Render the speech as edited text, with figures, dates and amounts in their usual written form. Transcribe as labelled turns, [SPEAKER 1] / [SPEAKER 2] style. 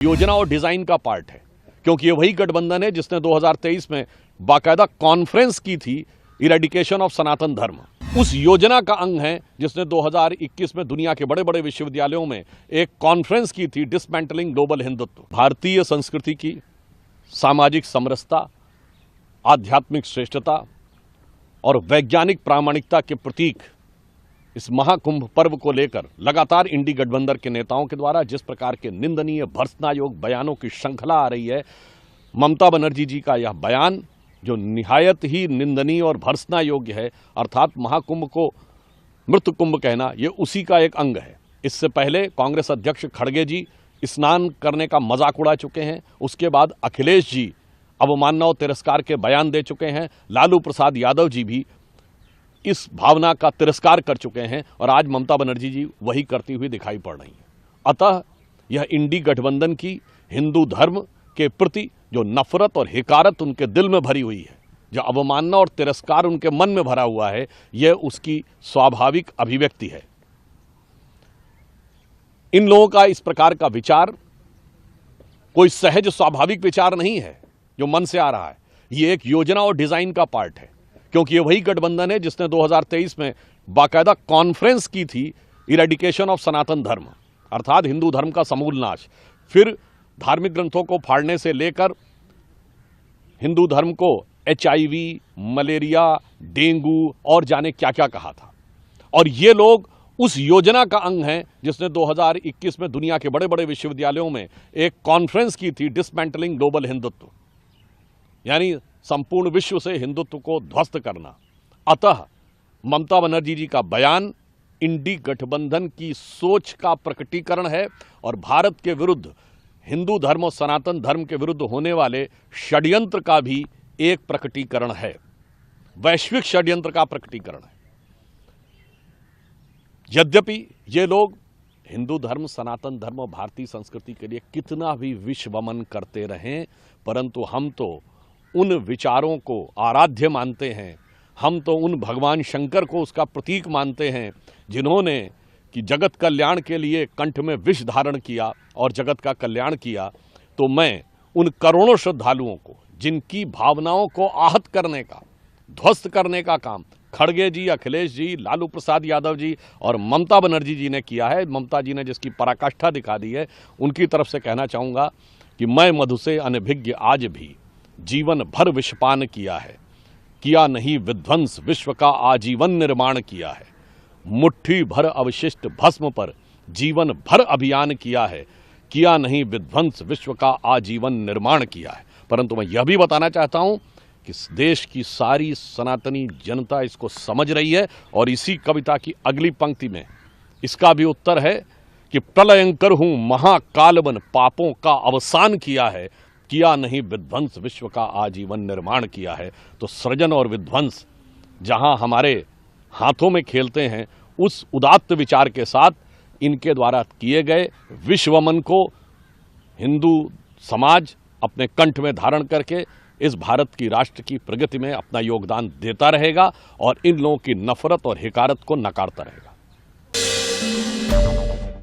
[SPEAKER 1] योजना और डिजाइन का पार्ट है, क्योंकि ये वही गठबंधन है जिसने 2023 में बाकायदा कॉन्फ्रेंस की थी इरेडिकेशन ऑफ सनातन धर्म। उस योजना का अंग है जिसने 2021 में दुनिया के बड़े बड़े विश्वविद्यालयों में एक कॉन्फ्रेंस की थी डिसमेंटलिंग ग्लोबल हिंदुत्व। भारतीय संस्कृति की सामाजिक समरसता, आध्यात्मिक श्रेष्ठता और वैज्ञानिक प्रामाणिकता के प्रतीक इस महाकुंभ पर्व को लेकर लगातार इंडी गठबंधन के नेताओं के द्वारा जिस प्रकार के निंदनीय भर्त्सनायोग बयानों की श्रृंखला आ रही है, ममता बनर्जी जी का यह बयान जो निहायत ही निंदनीय और भर्त्सना योग्य है, अर्थात महाकुंभ को मृत कुंभ कहना, ये उसी का एक अंग है। इससे पहले कांग्रेस अध्यक्ष खड़गे जी स्नान करने का मजाक उड़ा चुके हैं, उसके बाद अखिलेश जी अवमानना और तिरस्कार के बयान दे चुके हैं, लालू प्रसाद यादव जी भी इस भावना का तिरस्कार कर चुके हैं और आज ममता बनर्जी जी वही करती हुई दिखाई पड़ रही हैं। अतः यह इंडी गठबंधन की हिंदू धर्म के प्रति जो नफरत और हिकारत उनके दिल में भरी हुई है, जो अवमानना और तिरस्कार उनके मन में भरा हुआ है, यह उसकी स्वाभाविक अभिव्यक्ति है। इन लोगों का इस प्रकार का विचार कोई सहज स्वाभाविक विचार नहीं है जो मन से आ रहा है। ये एक योजना और डिजाइन का पार्ट है, क्योंकि ये वही गठबंधन है जिसने 2023 में बाकायदा कॉन्फ्रेंस की थी इरेडिकेशन ऑफ सनातन धर्म, अर्थात हिंदू धर्म का समूल नाश। फिर धार्मिक ग्रंथों को फाड़ने से लेकर हिंदू धर्म को HIV, मलेरिया, डेंगू और जाने क्या क्या कहा था। और ये लोग उस योजना का अंग हैं जिसने 2021 में दुनिया के बड़े बड़े विश्वविद्यालयों में एक कॉन्फ्रेंस की थी डिसमेंटलिंग ग्लोबल हिंदुत्व, यानी संपूर्ण विश्व से हिंदुत्व को ध्वस्त करना। अतः ममता बनर्जी जी का बयान इंडी गठबंधन की सोच का प्रकटीकरण है और भारत के विरुद्ध, हिंदू धर्म और सनातन धर्म के विरुद्ध होने वाले षड्यंत्र का भी एक प्रकटीकरण है, वैश्विक षड्यंत्र का प्रकटीकरण है। यद्यपि ये लोग हिंदू धर्म, सनातन धर्म और भारतीय संस्कृति के लिए कितना भी विश्वमन करते रहें, परंतु हम तो उन विचारों को आराध्य मानते हैं, हम तो उन भगवान शंकर को उसका प्रतीक मानते हैं जिन्होंने कि जगत कल्याण के लिए कंठ में विष धारण किया और जगत का कल्याण किया। तो मैं उन करोड़ों श्रद्धालुओं को जिनकी भावनाओं को आहत करने का, ध्वस्त करने का काम खड़गे जी, अखिलेश जी, लालू प्रसाद यादव जी और ममता बनर्जी जी ने किया है, ममता जी ने जिसकी पराकाष्ठा दिखा दी है, उनकी तरफ से कहना चाहूँगा कि मैं मधु से अनभिज्ञ आज भी जीवन भर विषपान किया है, किया नहीं विध्वंस विश्व का आजीवन निर्माण किया है, मुट्ठी भर अवशिष्ट भस्म पर जीवन भर अभियान किया है, किया नहीं विध्वंस विश्व का आजीवन निर्माण किया है। परंतु मैं यह भी बताना चाहता हूं कि देश की सारी सनातनी जनता इसको समझ रही है और इसी कविता की अगली पंक्ति में इसका भी उत्तर है कि प्रलयंकर हूं महाकालवन पापों का अवसान किया है, किया नहीं विध्वंस विश्व का आजीवन निर्माण किया है। तो सृजन और विध्वंस जहां हमारे हाथों में खेलते हैं, उस उदात्त विचार के साथ इनके द्वारा किए गए विश्वमन को हिंदू समाज अपने कंठ में धारण करके इस भारत की राष्ट्र की प्रगति में अपना योगदान देता रहेगा और इन लोगों की नफरत और हिकारत को नकारता रहेगा।